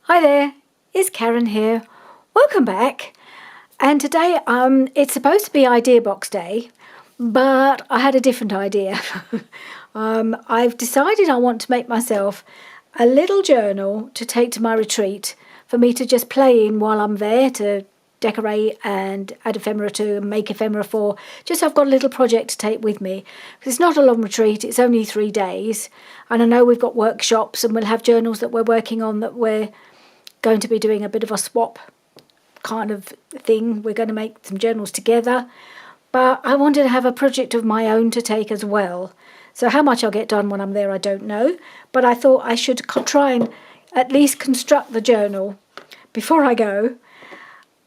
Hi there, it's Karen here. Welcome back. And today it's supposed to be Idea Box Day, but I had a different idea. I've decided I want to make myself a little journal to take to my retreat for me to just play in while I'm there, to decorate and add ephemera to and make ephemera for. Just so I've got a little project to take with me. Because it's not a long retreat, it's only 3 days. And I know we've got workshops and we'll have journals that we're working on that we're going to be doing a bit of a swap kind of thing. We're going to make some journals together, but I wanted to have a project of my own to take as well. So how much I'll get done when I'm there, I don't know, but I thought I should try and at least construct the journal before I go.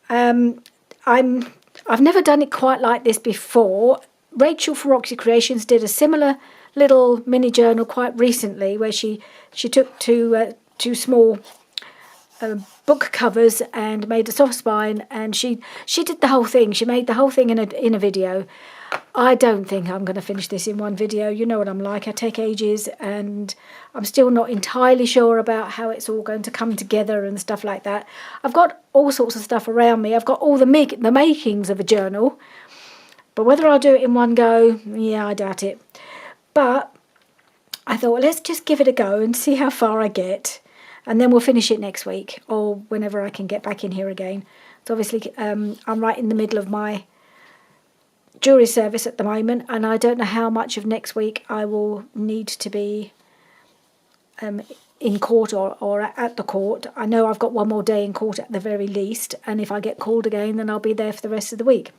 I've never done it quite like this before. Rachel from Roxy Creations did a similar little mini journal quite recently, where she took two small book covers and made a soft spine, and she did the whole thing. She made the whole thing in a video. I don't think I'm going to finish this in one video. You know what I'm like. I take ages, and I'm still not entirely sure about how it's all going to come together and stuff like that. I've got all sorts of stuff around me. I've got all the makings of a journal, but whether I'll do it in one go, yeah, I doubt it. But I thought, well, let's just give it a go and see how far I get. And then we'll finish it next week or whenever I can get back in here again. So obviously I'm right in the middle of my jury service at the moment, and I don't know how much of next week I will need to be in court or at the court. I know I've got one more day in court at the very least, and if I get called again, then I'll be there for the rest of the week.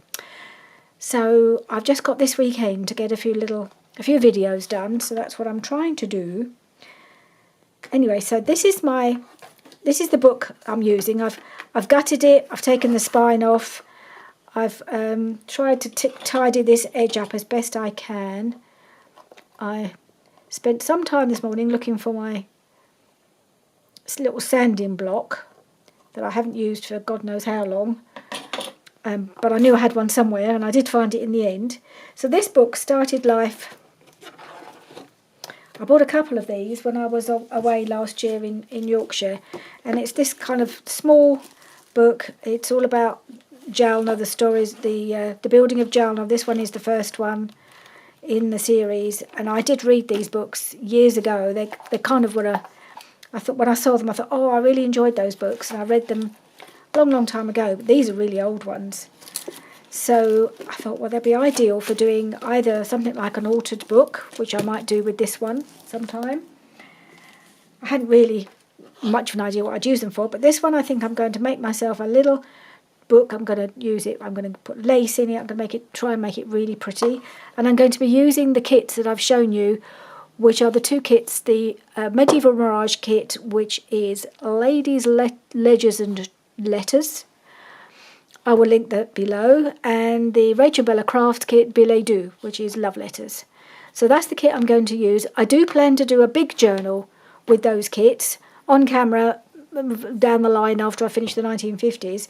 So I've just got this weekend to get a few videos done, so that's what I'm trying to do. Anyway, so this is the book I'm using. I've gutted it. I've taken the spine off. I've tried to tidy this edge up as best I can. I spent some time this morning looking for my little sanding block that I haven't used for God knows how long. But I knew I had one somewhere, and I did find it in the end. So this book started life. I bought a couple of these when I was away last year in Yorkshire, and it's this kind of small book. It's all about Jalna, the stories, the building of Jalna. This one is the first one in the series, and I did read these books years ago. They kind of were I thought when I saw them, I thought, oh, I really enjoyed those books, and I read them a long time ago. But these are really old ones. So I thought, well, they'd be ideal for doing either something like an altered book, which I might do with this one sometime. I hadn't really much of an idea what I'd use them for, but this one I think I'm going to make myself a little book. I'm going to use it. I'm going to put lace in it. I'm going to try and make it really pretty. And I'm going to be using the kits that I've shown you, which are the two kits, the Medieval Mirage kit, which is Ladies' Ledgers and Letters. I will link that below, and the Rachel Bella Craft kit, Billet Doux, which is love letters. So that's the kit I'm going to use. I do plan to do a big journal with those kits on camera down the line after I finish the 1950s,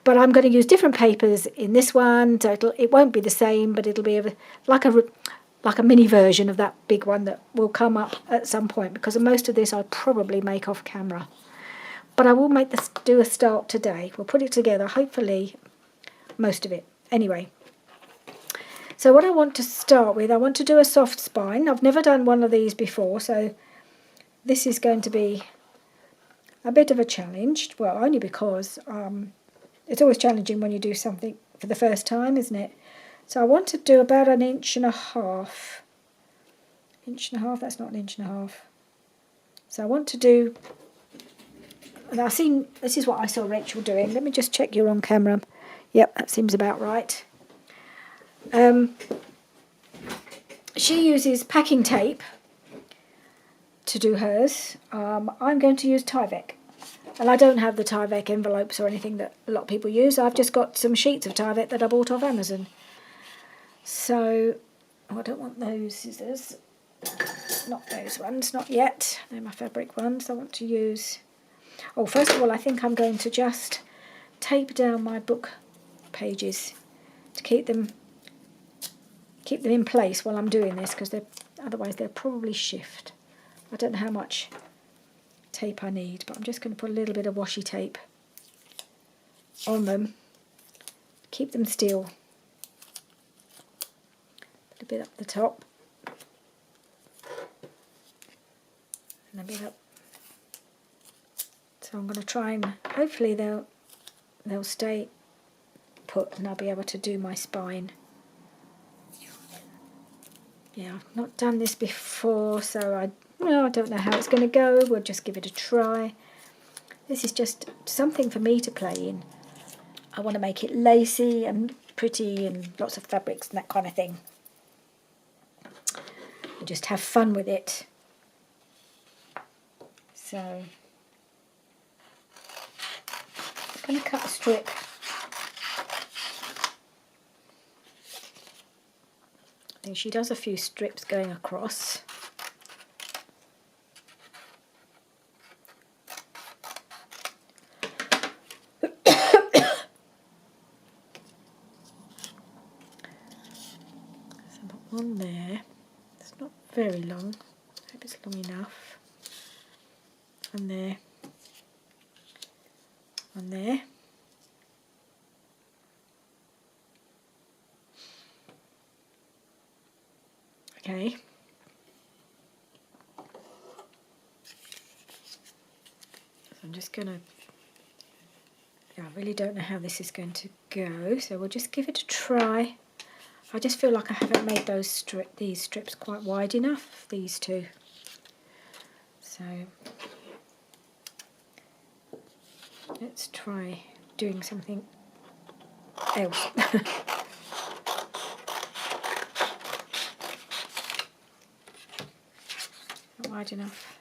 but I'm going to use different papers in this one, so it won't be the same, but it'll be like a mini version of that big one that will come up at some point, because most of this I'll probably make off camera. But I will do a start today. We'll put it together, hopefully, most of it. Anyway, so what I want to start with, I want to do a soft spine. I've never done one of these before, so this is going to be a bit of a challenge. Well, only because it's always challenging when you do something for the first time, isn't it? So I want to do about 1.5 inches. 1.5 inches, that's not 1.5 inches. So I want to do... And this is what I saw Rachel doing. Let me just check you're on camera. Yep, that seems about right. She uses packing tape to do hers. I'm going to use Tyvek. And I don't have the Tyvek envelopes or anything that a lot of people use. I've just got some sheets of Tyvek that I bought off Amazon. So, I don't want those scissors. Not those ones, not yet. They're my fabric ones. I want to use... Oh, first of all, I think I'm going to just tape down my book pages to keep them in place while I'm doing this, because otherwise they'll probably shift. I don't know how much tape I need, but I'm just going to put a little bit of washi tape on them, keep them still. Put a bit up the top and a bit up. So I'm going to try and hopefully they'll stay put and I'll be able to do my spine. Yeah, I've not done this before, so I don't know how it's going to go. We'll just give it a try. This is just something for me to play in. I want to make it lacy and pretty and lots of fabrics and that kind of thing. And just have fun with it. So I'm going to cut a strip. I think she does a few strips going across. One there, it's not very long, I hope it's long enough. One there, one there. Okay. So I'm just going to, I really don't know how this is going to go, so we'll just give it a try. I just feel like I haven't made these strips quite wide enough, these two. So let's try doing something else. Not wide enough.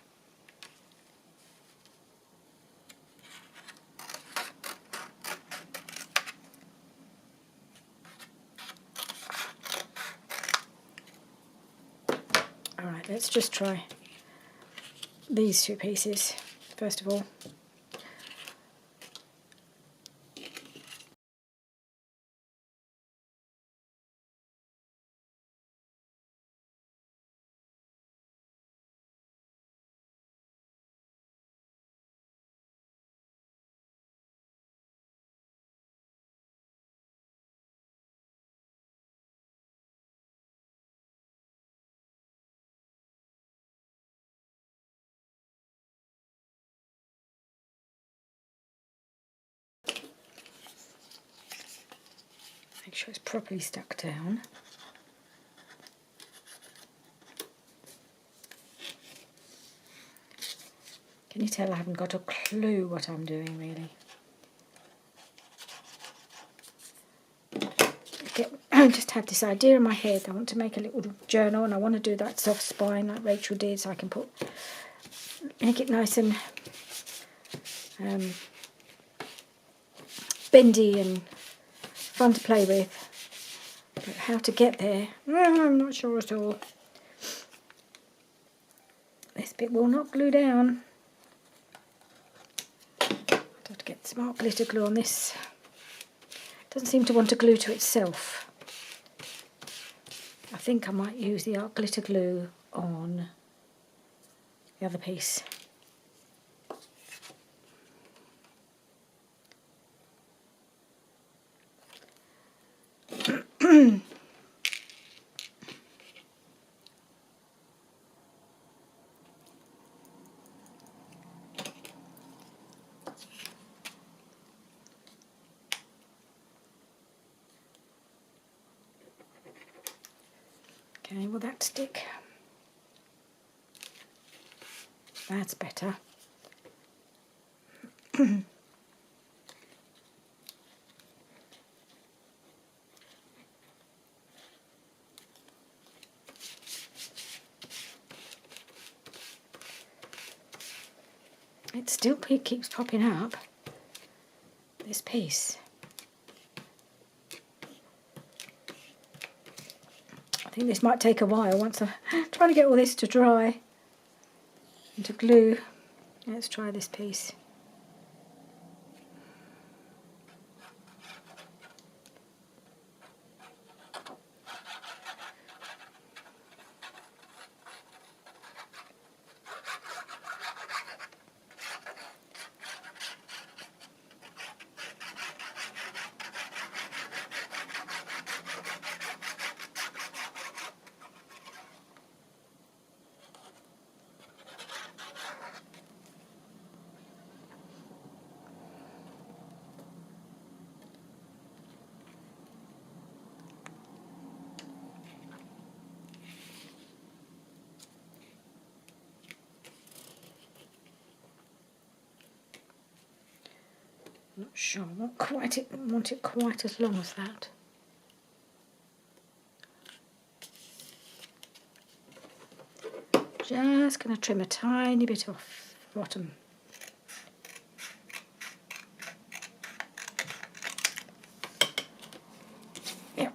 Alright, let's just try these two pieces first of all. Make sure it's properly stuck down. Can you tell I haven't got a clue what I'm doing really? I just had this idea in my head. I want to make a little journal and I want to do that soft spine like Rachel did, so I can make it nice and bendy and fun to play with. But how to get there, I'm not sure at all. This bit will not glue down. I'd have to get some art glitter glue on this. It doesn't seem to want to glue to itself. I think I might use the art glitter glue on the other piece. Okay, will that stick? That's better. It still keeps popping up, this piece. I think this might take a while once I'm trying to get all this to dry and to glue. Let's try this piece. Not sure. I want it quite as long as that. Just going to trim a tiny bit off the bottom. Yep.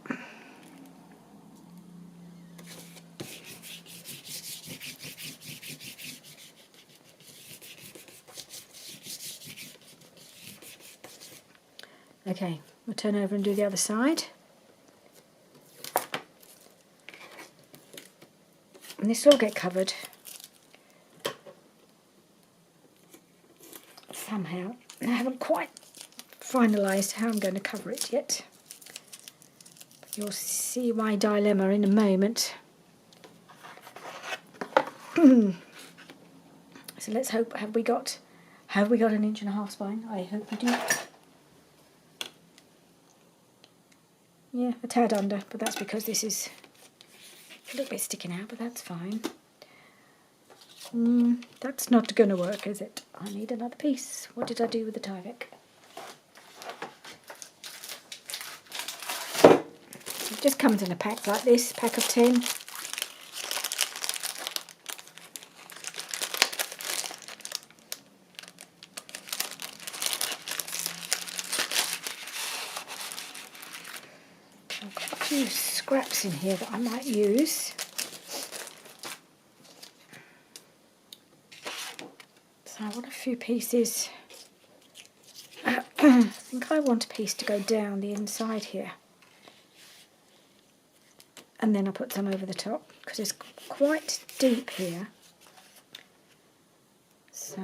Okay, we'll turn over and do the other side. And this will get covered somehow. I haven't quite finalised how I'm going to cover it yet. But you'll see my dilemma in a moment. So let's hope, have we got 1.5 inch spine? I hope we do. Yeah, a tad under, but that's because this is a little bit sticking out, but that's fine. That's not going to work, is it? I need another piece. What did I do with the Tyvek? It just comes in a pack like this, pack of 10. I've got a few scraps in here that I might use. So I want a few pieces. I think I want a piece to go down the inside here. And then I'll put some over the top because it's quite deep here. So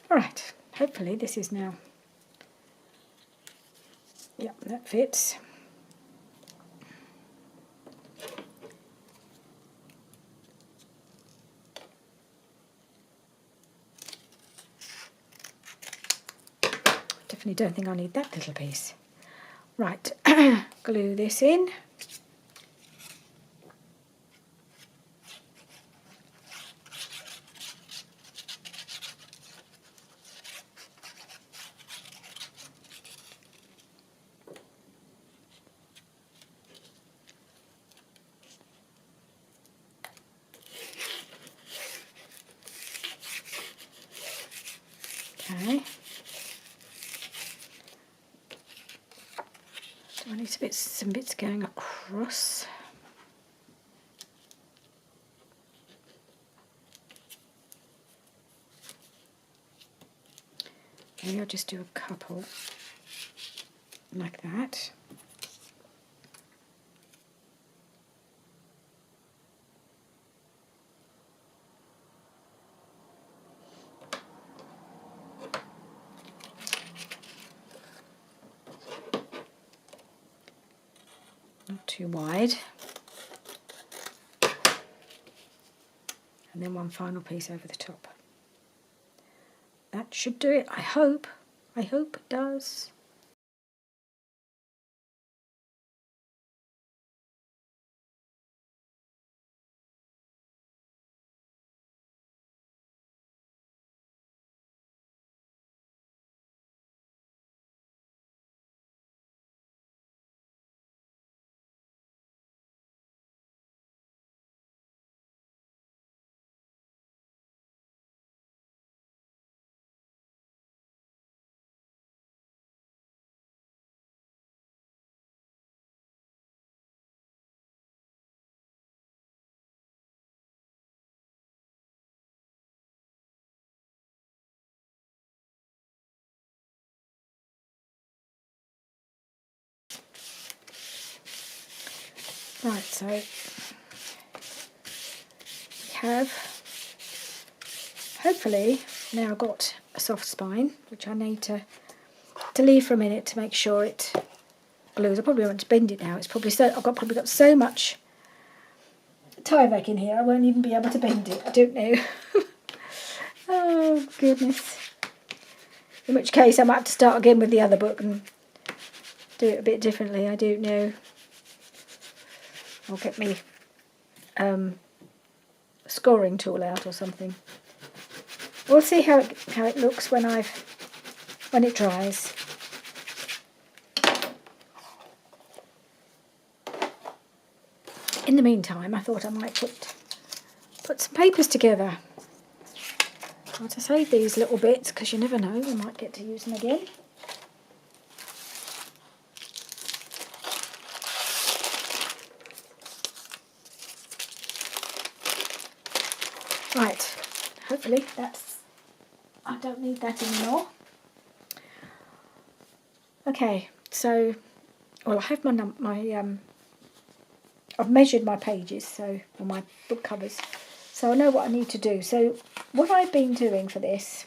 alright, hopefully this is now, yep, that fits. Definitely don't think I need that little piece. Right, glue this in. Okay. Do I need some bits going across? Maybe I'll just do a couple like that. Not too wide. And then one final piece over the top. That should do it, I hope. I hope it does. Right, so we have hopefully now got a soft spine, which I need to leave for a minute to make sure it glues. I probably want to bend it now. It's probably so I've probably got so much Tyvek in here I won't even be able to bend it. I don't know. Oh goodness. In which case I might have to start again with the other book and do it a bit differently. I don't know. I'll get me scoring tool out or something. We'll see how it looks when it dries. In the meantime, I thought I might put some papers together. I want to save these little bits because you never know, we might get to use them again. Right, hopefully I don't need that anymore. Okay, so, well, I have I've measured my pages, or my book covers, so I know what I need to do. So what I've been doing for this,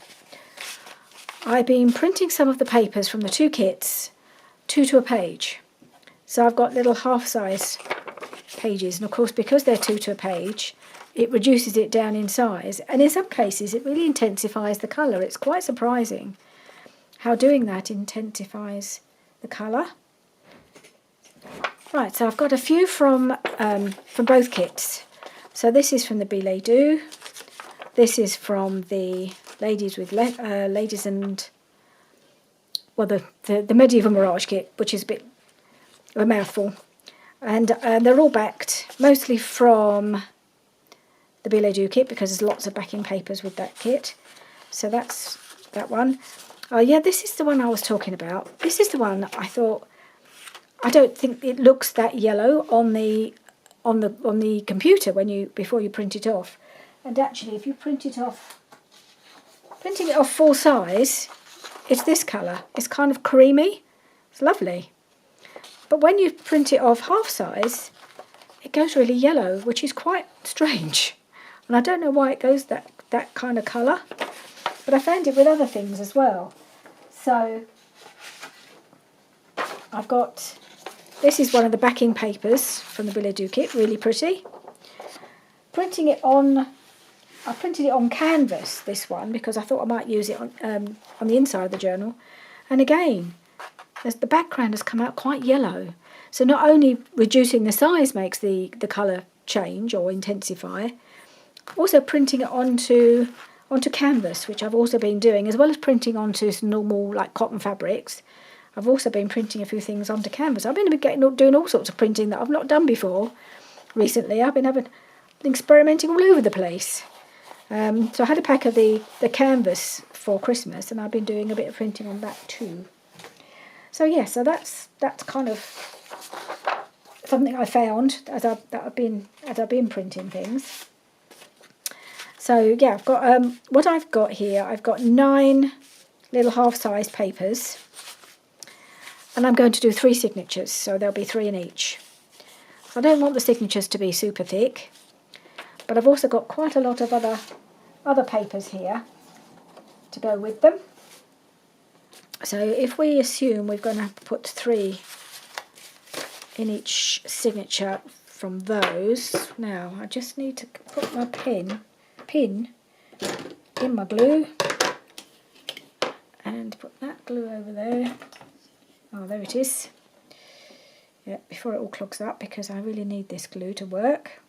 I've been printing some of the papers from the 2 kits, 2 to a page. So I've got little half-size pages, and of course because they're 2 to a page, it reduces it down in size, and in some cases it really intensifies the colour. It's quite surprising how doing that intensifies the colour. Right, so I've got a few from both kits. So this is from the Billet Doux. This is from the Ladies and, well, the Medieval Mirage kit, which is a bit of a mouthful. And they're all backed, mostly from the Billet Doux kit, because there's lots of backing papers with that kit. So that's that one. Oh yeah, this is the one I was talking about. This is the one I thought, I don't think it looks that yellow on the computer before you print it off. And actually, if you printing it off full size, it's this colour. It's kind of creamy. It's lovely. But when you print it off half size, it goes really yellow, which is quite strange. And I don't know why it goes that kind of colour. But I found it with other things as well. So I've got, this is one of the backing papers from the Billet Doux kit, really pretty. I printed it on canvas, this one, because I thought I might use it on the inside of the journal. And again, the background has come out quite yellow. So not only reducing the size makes the colour change or intensify, also printing it onto canvas, which I've also been doing, as well as printing onto some normal like cotton fabrics. I've also been printing a few things onto canvas. I've been doing all sorts of printing that I've not done before recently. I've been experimenting all over the place. So I had a pack of the canvas for Christmas, and I've been doing a bit of printing on that too. So yeah, so that's kind of something I found as I've been printing things. So yeah, I've got what I've got here. I've got 9 little half-size papers, and I'm going to do 3 signatures, so there'll be 3 in each. I don't want the signatures to be super thick, but I've also got quite a lot of other papers here to go with them. So if we assume we're going to put 3 in each signature from those, now I just need to put my pin in my glue and put that glue over there. Oh, there it is. Yeah, before it all clogs up, because I really need this glue to work.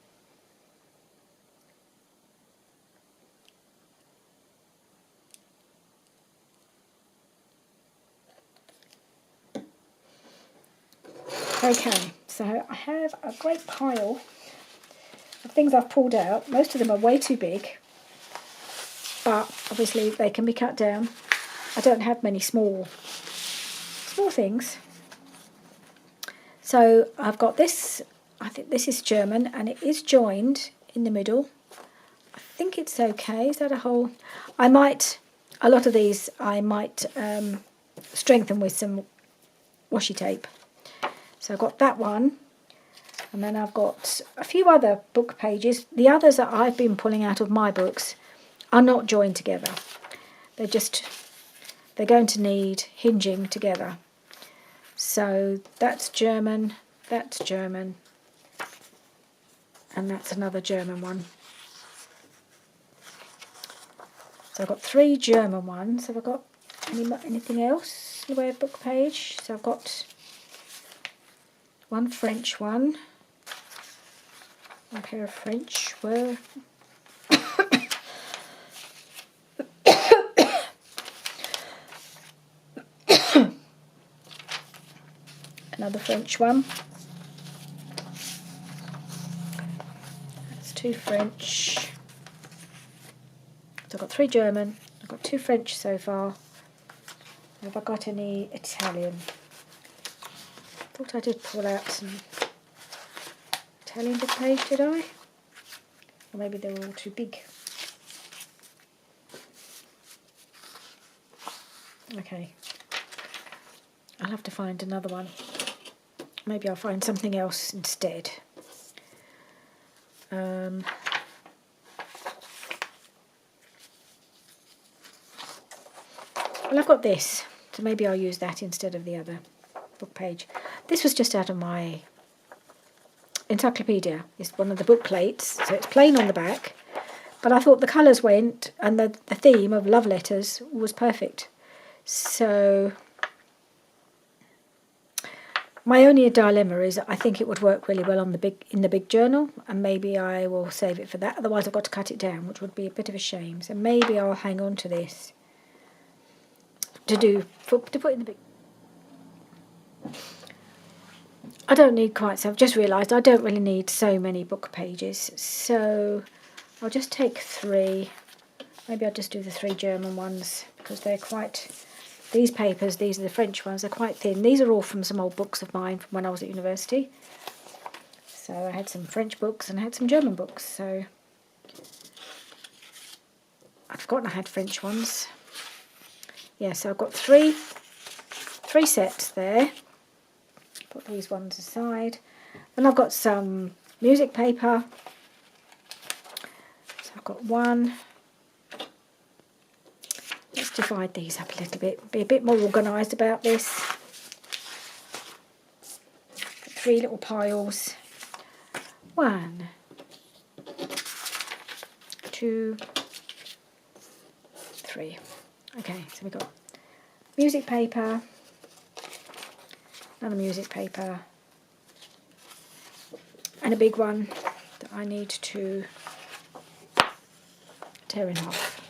Okay, so I have a great pile of things I've pulled out. Most of them are way too big, but obviously they can be cut down. I don't have many small things. So I've got this, I think this is German, and it is joined in the middle. I think it's okay. Is that a hole? A lot of these I might strengthen with some washi tape. So I've got that one, and then I've got a few other book pages. The others that I've been pulling out of my books are not joined together. They're going to need hinging together. So that's German, and that's another German one. So I've got 3 German ones. Have I got anything else in the way of book page? So I've got 1 French one, a pair of French another French one. That's 2 French. So I've got 3 German, I've got 2 French so far. Have I got any Italian? Thought I did pull out some Italian book page, did I? Or maybe they were all too big. Okay. I'll have to find another one. Maybe I'll find something else instead. Well, I've got this, so maybe I'll use that instead of the other book page. This was just out of my encyclopedia. It's one of the book plates, so it's plain on the back, but I thought the colours went, and the theme of love letters was perfect. So my only dilemma is I think it would work really well on in the big journal, and maybe I will save it for that. Otherwise I've got to cut it down, which would be a bit of a shame. So maybe I'll hang on to this to put in the big. I don't need quite so. I've just realised I don't really need so many book pages, so I'll just take 3. Maybe I'll just do the 3 German ones because they're quite. These papers, these are the French ones, they're quite thin. These are all from some old books of mine from when I was at university. So I had some French books and I had some German books. So I'd forgotten I had French ones. Yeah, so I've got 3 sets there. Put these ones aside. Then I've got some music paper. So I've got 1. Let's divide these up a little bit. Be a bit more organised about this. 3 little piles. 1, 2, 3. Okay, so we've got music paper, another music paper, and a big one that I need to tear in half.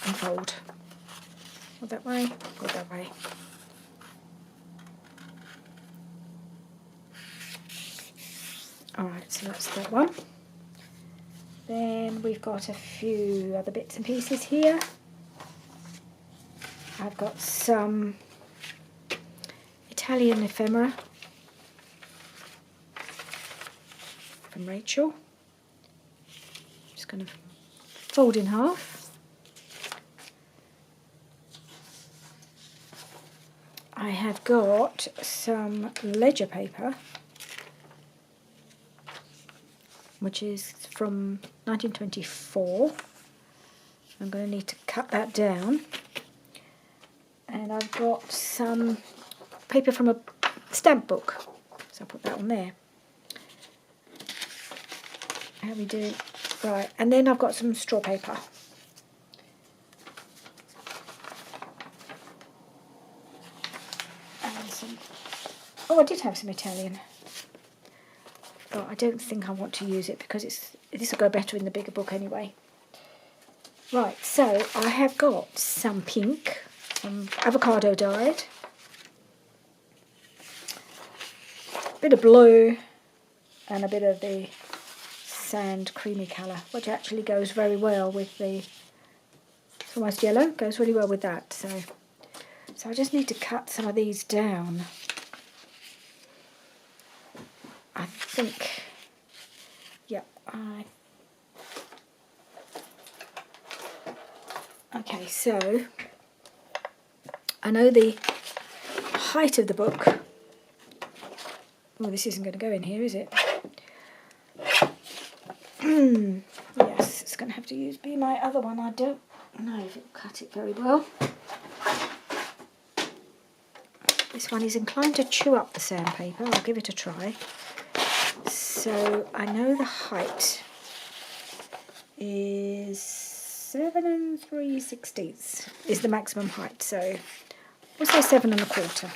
And fold. Go that way, go that way. Alright, so that's that one. Then we've got a few other bits and pieces here. I've got some Italian ephemera from Rachel. Just going to fold in half. I have got some ledger paper, which is from 1924. I'm going to need to cut that down. And I've got some paper from a stamp book, so I'll put that on there. How we do? Right, and then I've got some straw paper. And some. Oh, I did have some Italian. But I don't think I want to use it because this will go better in the bigger book anyway. Right, so I have got some pink, avocado dyed, a bit of blue, and a bit of the sand creamy colour, which actually goes very well with the, it's almost yellow, goes really well with that. So I just need to cut some of these down. I think, yeah, okay, so I know the height of the book. Oh, this isn't going to go in here, is it? Yes, it's going to have to be my other one. I don't know if it'll cut it very well. This one is inclined to chew up the sandpaper. I'll give it a try. So I know the height is 7 3/16 is the maximum height. So we'll say 7 1/4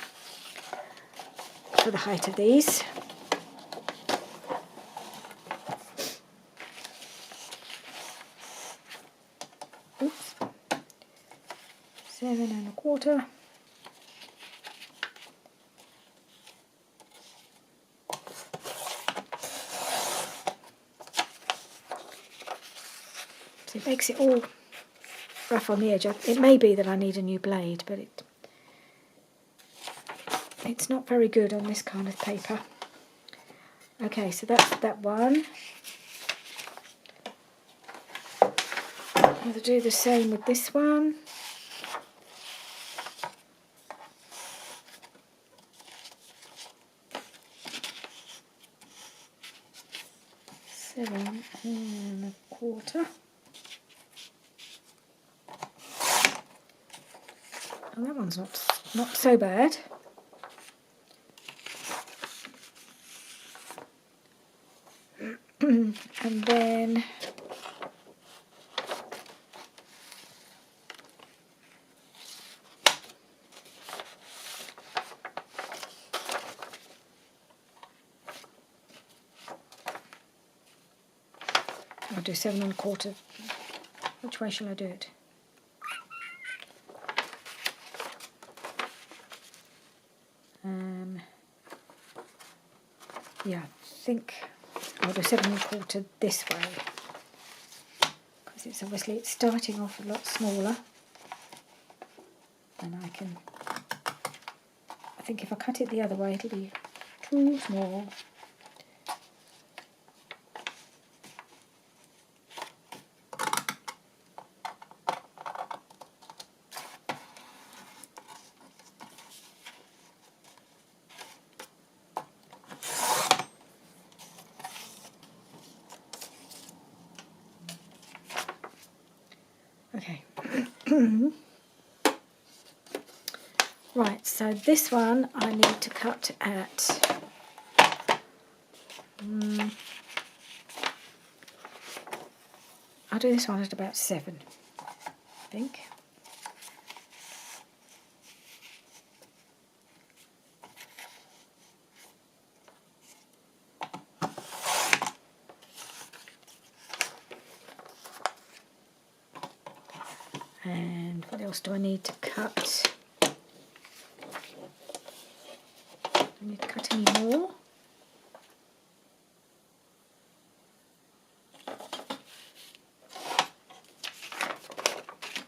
for the height of these. oops, 7 1/4. So it makes it all rough on the edge. It may be that I need a new blade, but it's not very good on this kind of paper. Okay, so that's that one. I'll do the same with this one. Seven and a quarter. And that one's not so bad. And then I'll do 7 1/4. Which way shall I do it? Yeah, I think I'll do 7 1/4 this way, because it's starting off a lot smaller, and I think if I cut it the other way it'll be too small. Okay. Right, so this one I need to cut at I'll do this one at about 7, I think. And what else do I need to cut? Do I need to cut any more?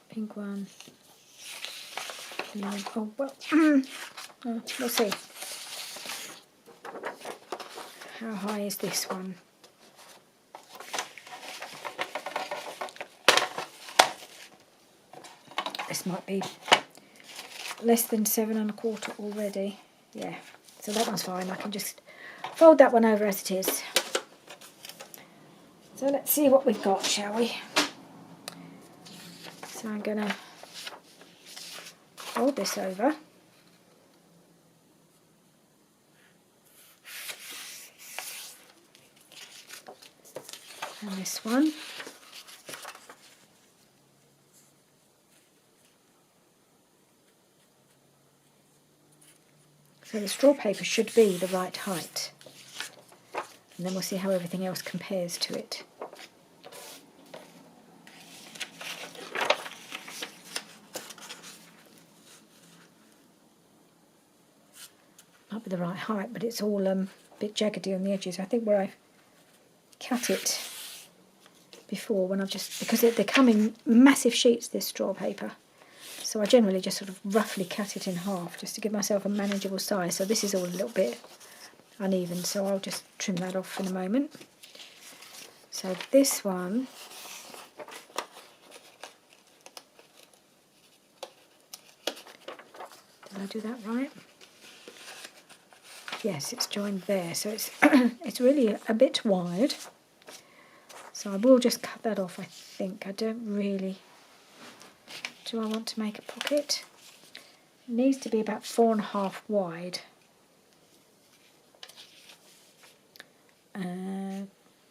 Pink one. Oh, well, we'll see. How high is this one? This might be less than 7 1/4 already. Yeah, so that one's fine. I can just fold that one over as it is. So let's see what we've got, shall we? So I'm going to fold this over. And this one. So the straw paper should be the right height, and then we'll see how everything else compares to it. Might be the right height, but it's all a bit jaggedy on the edges. I think where I've cut it before, when I've just, because they're coming massive sheets, this straw paper. So I generally just sort of roughly cut it in half just to give myself a manageable size. So this is all a little bit uneven, so I'll just trim that off in a moment. So this one, did I do that right? Yes, it's joined there, so it's it's really a bit wide. So I will just cut that off, I think. I don't really... Do I want to make a pocket? It needs to be about 4.5 wide.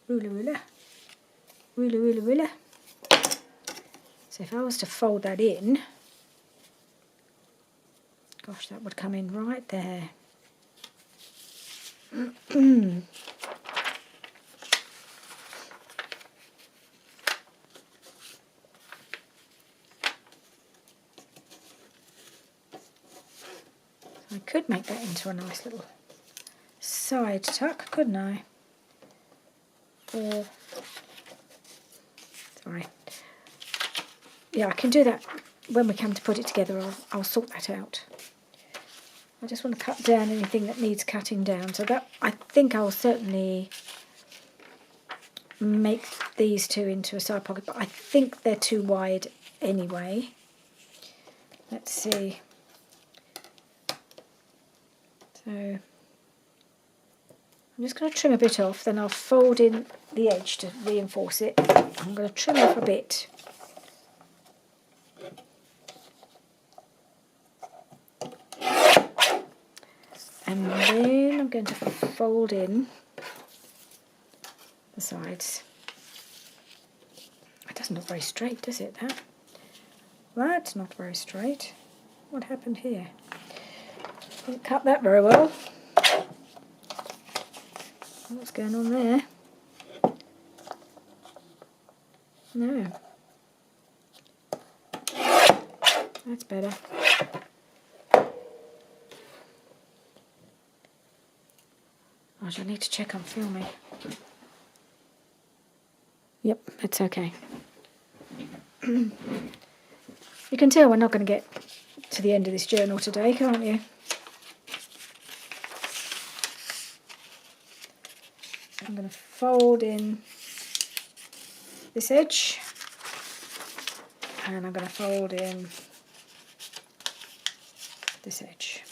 Ruler. So if I was to fold that in, gosh, that would come in right there. I could make that into a nice little side tuck, couldn't I? Or, sorry. Yeah, I can do that when we come to put it together. I'll sort that out. I just want to cut down anything that needs cutting down. So that, I think I'll certainly make these two into a side pocket, but I think they're too wide anyway. Let's see. So I'm just going to trim a bit off, then I'll fold in the edge to reinforce it. I'm going to trim off a bit. And then I'm going to fold in the sides. It doesn't look very straight, does it, that? That's not very straight. What happened here? Didn't cut that very well. What's going on there? No. That's better. Oh, I need to check I'm filming. Yep, it's okay. You can tell we're not going to get to the end of this journal today, can't you? I'm going to fold in this edge, and I'm going to fold in this edge.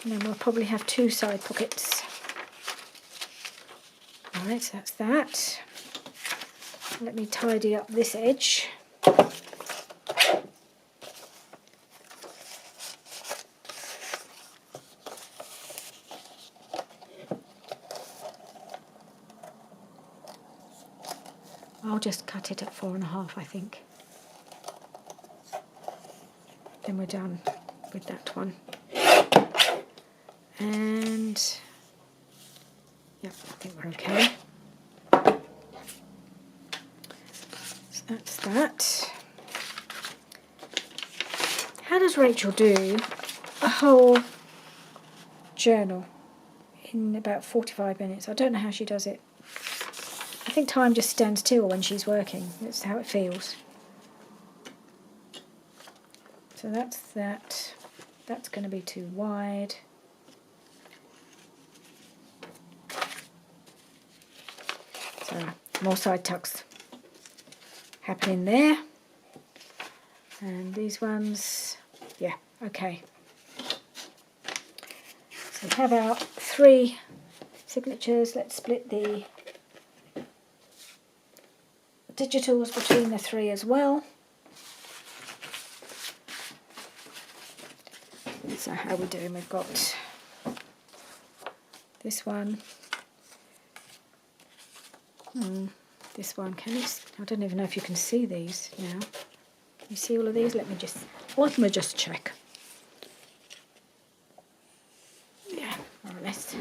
And then we'll probably have two side pockets. Alright, so that's that. Let me tidy up this edge. I'll just cut it at 4.5, I think. Then we're done with that one. And yep, I think we're okay. So that's that. How does Rachel do a whole journal in about 45 minutes? I don't know how she does it. I think time just stands still when she's working. That's how it feels. So that's that. That's going to be too wide. So more side tucks happening there. And these ones, yeah, okay. So we have our 3 signatures. Let's split the digitals between the 3 as well. So how are we doing? We've got this one. This one. I don't even know if you can see these now. Can you see all of these? Let me just check. Yeah, more or less.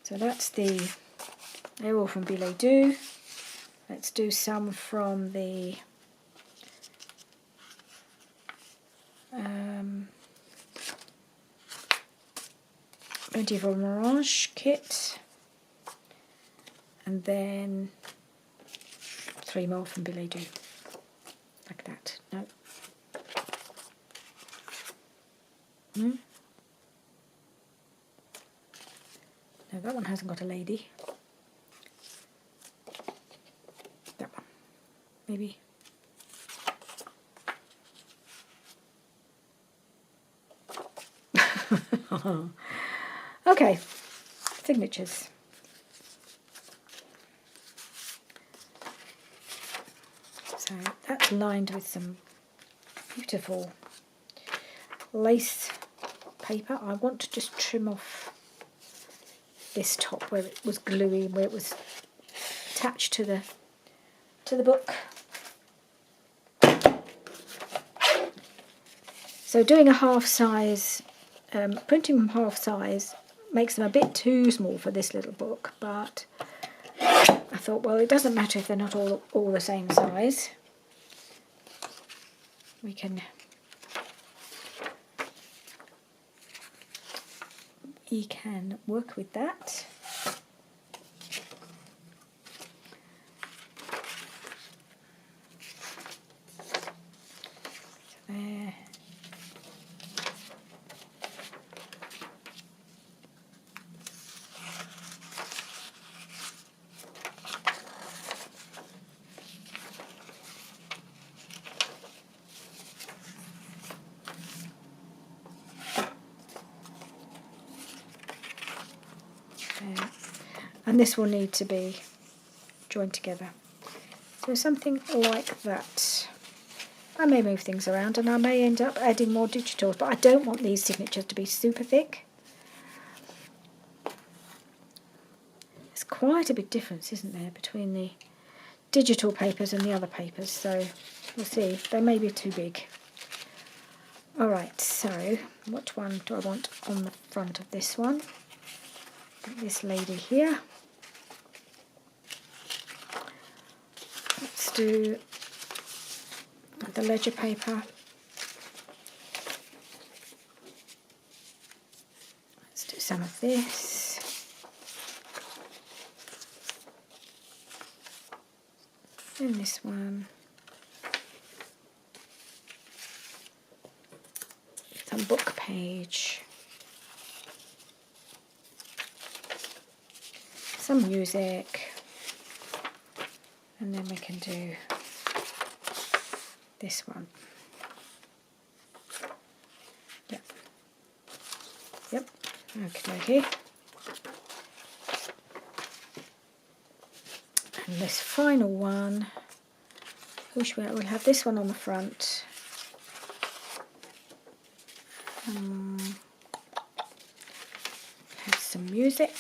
So that's they're all from Billet Doux. Let's do some from the Medieval Mirage kit. And then 3 more from Billet Doux. Like that. No. No, that one hasn't got a lady. That one. Maybe. Okay. Signatures. So that's lined with some beautiful lace paper. I want to just trim off this top where it was gluey, where it was attached to the book. So doing a half size, printing them half size makes them a bit too small for this little book, but I thought, well, it doesn't matter if they're not all the same size. we can work with that. There. And this will need to be joined together. So something like that. I may move things around and I may end up adding more digitals, but I don't want these signatures to be super thick. There's quite a big difference, isn't there, between the digital papers and the other papers, so we'll see. They may be too big. Alright, so which one do I want on the front of this one? Got this lady here. Let's do the ledger paper. Let's do some of this. And this one. Some book page. Some music. And then we can do this one. Yep. Yep. Okay. And this final one, we'll have this one on the front. Have some music.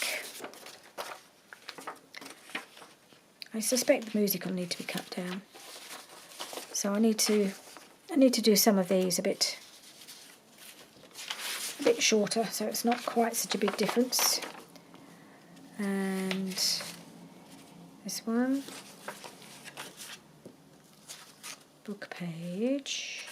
I suspect the music will need to be cut down. So I need to do some of these a bit shorter, so it's not quite such a big difference. And this one, book page.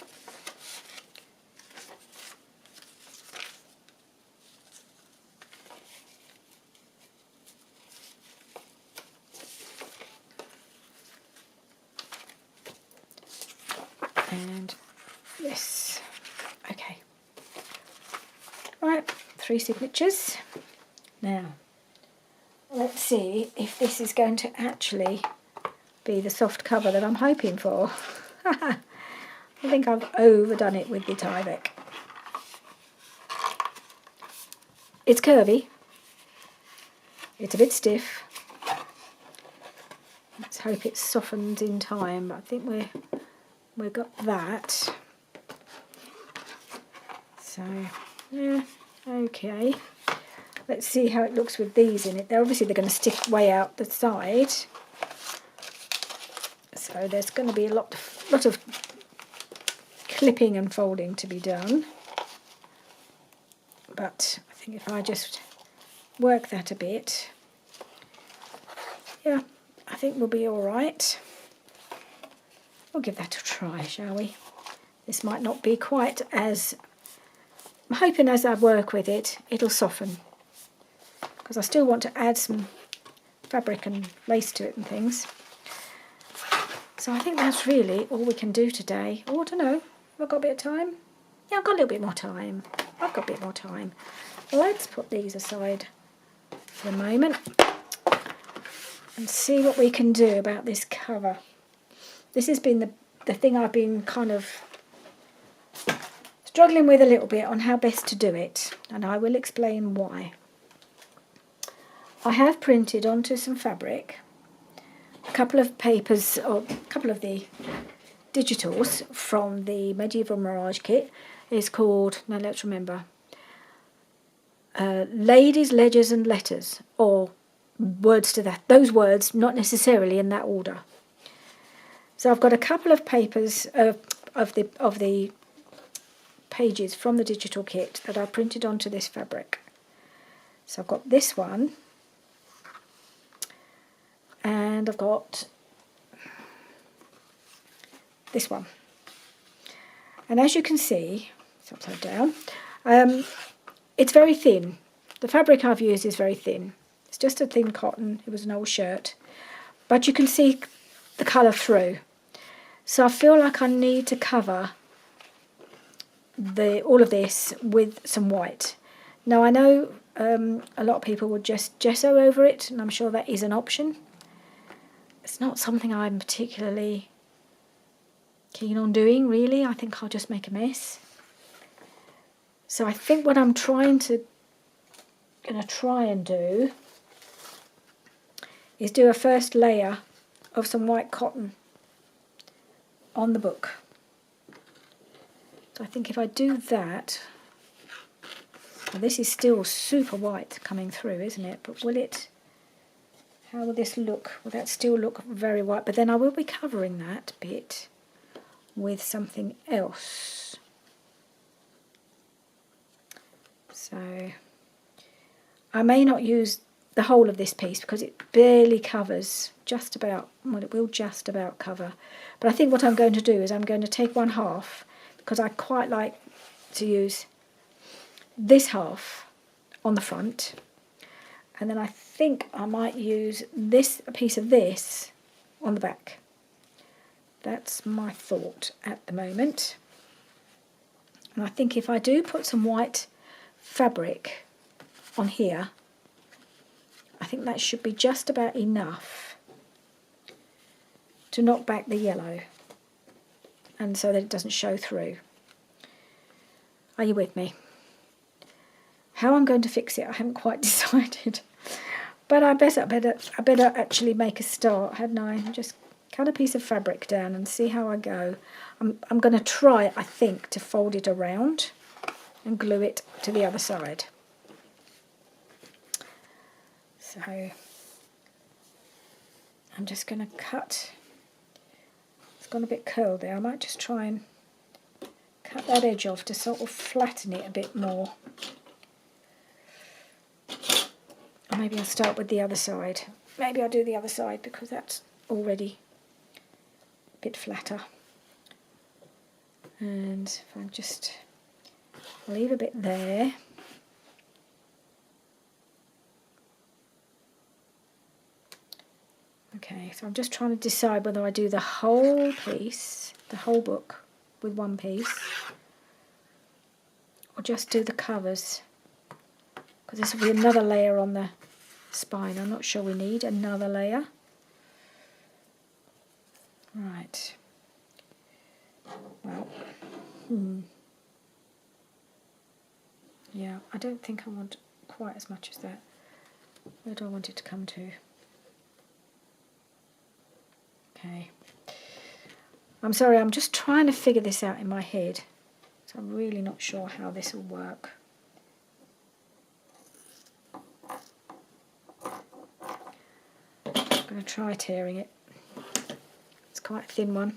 And this. Okay. Right, 3 signatures. Now, let's see if this is going to actually be the soft cover that I'm hoping for. I think I've overdone it with the Tyvek. It's curvy. It's a bit stiff. Let's hope it softens in time. But I think we've got that. So, yeah, okay. Let's see how it looks with these in it. They're going to stick way out the side. So there's going to be a lot of clipping and folding to be done. But I think if I just work that a bit, yeah, I think we'll be all right. We'll give that a try, shall we? This might not be quite as... I'm hoping as I work with it, it'll soften. Because I still want to add some fabric and lace to it and things. So I think that's really all we can do today. Oh, I don't know. Have I got a bit of time? Yeah, I've got a little bit more time. Let's put these aside for the moment and see what we can do about this cover. This has been the thing I've been kind of struggling with a little bit on how best to do it, and I will explain why. I have printed onto some fabric a couple of papers, or a couple of the digitals from the Medieval Mirage kit. It's called, now let's remember, Ladies, Ledgers and Letters, or words to that. Those words, not necessarily in that order. So I've got a couple of papers of the pages from the digital kit that I printed onto this fabric. So I've got this one, and I've got this one. And as you can see, it's upside down, it's very thin. The fabric I've used is very thin. It's just a thin cotton. It was an old shirt. But you can see the colour through. So I feel like I need to cover all of this with some white. Now I know a lot of people would just gesso over it, and I'm sure that is an option. It's not something I'm particularly keen on doing, really. I think I'll just make a mess. So I think what I'm going to try and do is do a first layer of some white cotton on the book. So I think if I do that, well, this is still super white coming through, isn't it? But how will this look? Will that still look very white? But then I will be covering that bit with something else. So I may not use the whole of this piece because it barely covers, just about, well, it will just about cover. But I think what I'm going to do is I'm going to take 1/2, because I quite like to use this half on the front, and then I think I might use a piece of this on the back. That's my thought at the moment. And I think if I do put some white fabric on here, I think that should be just about enough to knock back the yellow, and so that it doesn't show through. Are you with me? How I'm going to fix it, I haven't quite decided. But I better actually make a start, hadn't I? Just cut a piece of fabric down and see how I go. I'm going to try, I think, to fold it around and glue it to the other side. So I'm just going to cut. It's gone a bit curled there. I might just try and cut that edge off to sort of flatten it a bit more. Or maybe I'll start with the other side. Maybe I'll do the other side because that's already a bit flatter. And if I just leave a bit there. Okay, so I'm just trying to decide whether I do the whole piece, the whole book, with one piece, or just do the covers, because this will be another layer on the spine. I'm not sure we need another layer. Right. Well, yeah, I don't think I want quite as much as that. Where do I want it to come to? Okay. I'm sorry, I'm just trying to figure this out in my head. So I'm really not sure how this will work. I'm going to try tearing it. It's quite a thin one.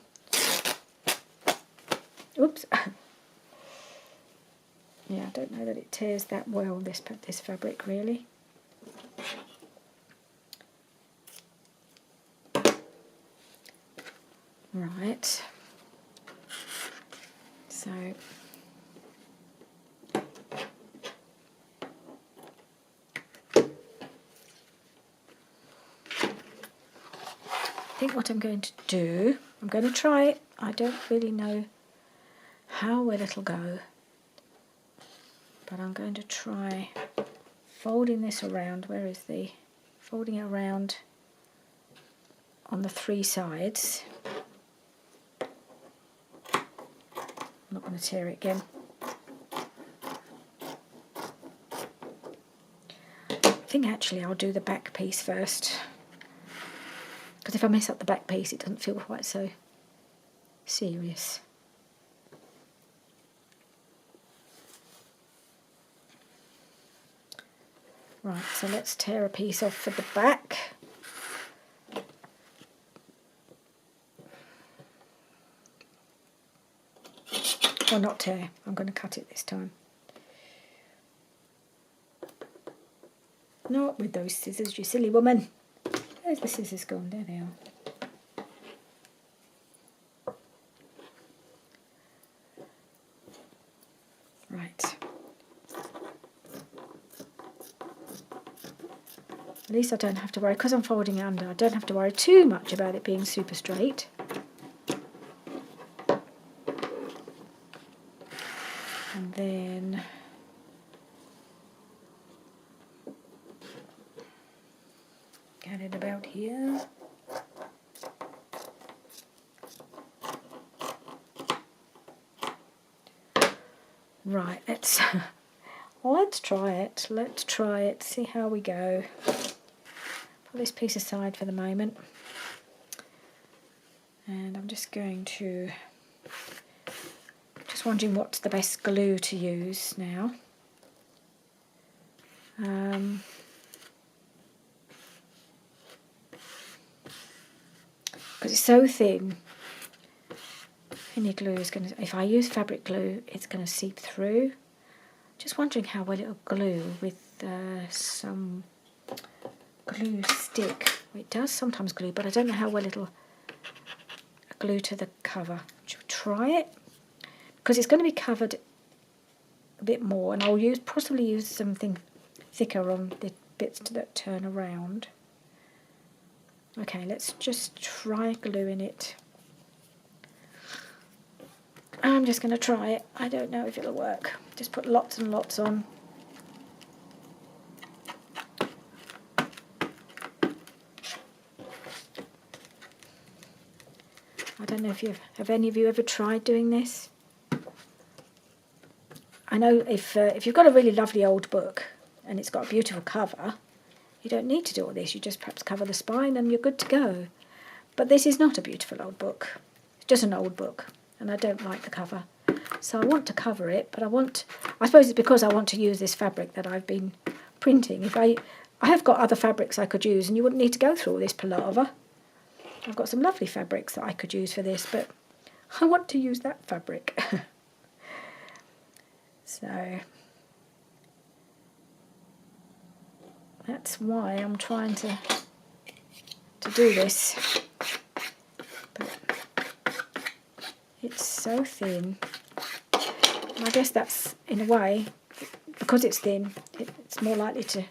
Oops. Yeah, I don't know that it tears that well, this fabric, really. Right. So I think what I'm going to do, I'm going to try it. I don't really know how well it'll go, but I'm going to try folding this around. Where is the folding it around on the 3 sides? I'm not going to tear it again. I think actually I'll do the back piece first, because if I mess up the back piece it doesn't feel quite so serious. Right, so let's tear a piece off for the back. Or not tear, I'm going to cut it this time. Not with those scissors, you silly woman. Where's the scissors gone? There they are. least I don't have to worry, because I'm folding it under, I don't have to worry too much about it being super straight. And then get it about here. Right, let's try it. Let's try it, see how we go. Put this piece aside for the moment. And I'm just going to, just wondering what's the best glue to use now. Because it's so thin. Any glue is going to, if I use fabric glue, it's going to seep through. Just wondering how well it'll glue with some glue stick. It does sometimes glue, but I don't know how well it'll glue to the cover. Should we try it? Because it's going to be covered a bit more, and I'll possibly use something thicker on the bits that turn around. Okay, let's just try gluing it. I'm just going to try it. I don't know if it'll work. Just put lots and lots on. I don't know if have any of you ever tried doing this? I know if you've got a really lovely old book and it's got a beautiful cover, you don't need to do all this. You just perhaps cover the spine and you're good to go. But this is not a beautiful old book. It's just an old book. And I don't like the cover. So I want to cover it, but I suppose it's because I want to use this fabric that I've been printing. If I have got other fabrics I could use, and you wouldn't need to go through all this palaver. I've got some lovely fabrics that I could use for this, but I want to use that fabric. So that's why I'm trying to do this. But it's so thin. And I guess that's, in a way, because it's thin, it's more likely to,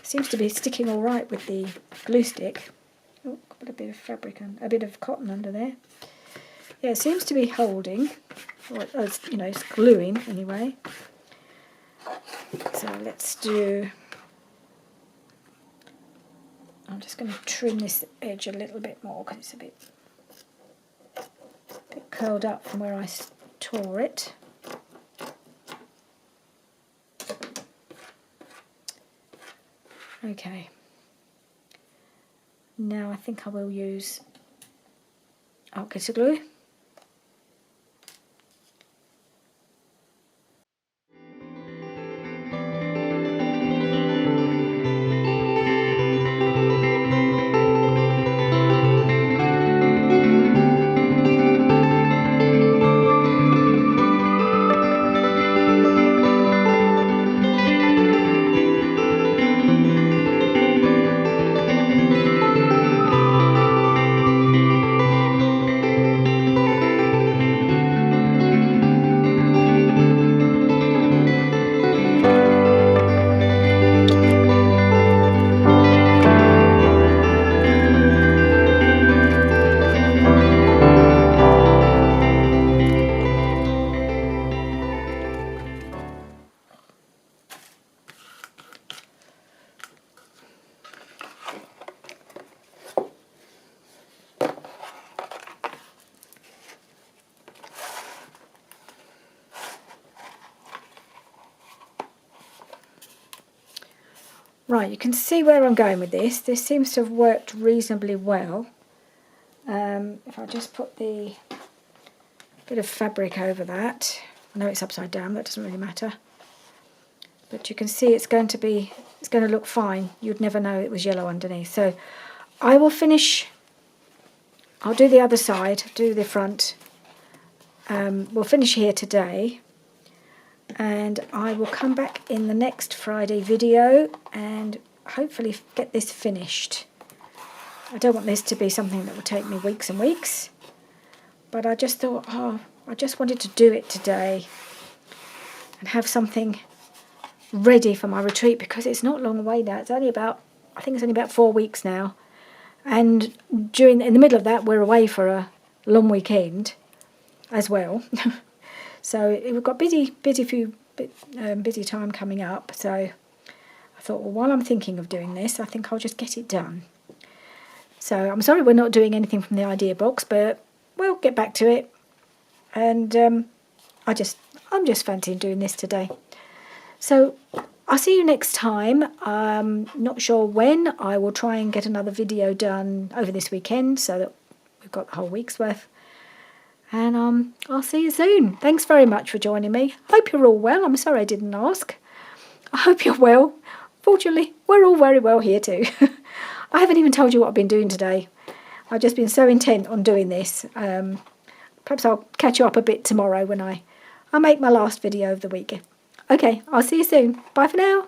seems to be sticking all right with the glue stick. Oh, got a bit of fabric and a bit of cotton under there. Yeah, it seems to be holding, or it's, you know, it's gluing anyway. So let's do, I'm just going to trim this edge a little bit more because it's a bit curled up from where I tore it. Okay. Now I think I will use glitter glue. Right, you can see where I'm going with this. This seems to have worked reasonably well. If I just put the bit of fabric over that, I know it's upside down, that doesn't really matter. But you can see it's going to look fine. You'd never know it was yellow underneath. So I will finish, I'll do the other side, do the front. We'll finish here today. And I will come back in the next Friday video and hopefully get this finished. I don't want this to be something that will take me weeks and weeks, but I just thought, I just wanted to do it today and have something ready for my retreat, because it's not long away now. It's only about I think it's only about 4 weeks now. And in the middle of that, we're away for a long weekend as well. So we've got busy time coming up. So I thought, well, while I'm thinking of doing this, I think I'll just get it done. So I'm sorry we're not doing anything from the idea box, but we'll get back to it. And I'm just fancying doing this today. So I'll see you next time. Not sure when. I will try and get another video done over this weekend so that we've got the whole week's worth. And I'll see you soon. Thanks very much for joining me. Hope you're all well. I'm sorry I didn't ask. I hope you're well. Fortunately, we're all very well here too. I haven't even told you what I've been doing today. I've just been so intent on doing this. Perhaps I'll catch you up a bit tomorrow when I make my last video of the week. Okay, I'll see you soon. Bye for now.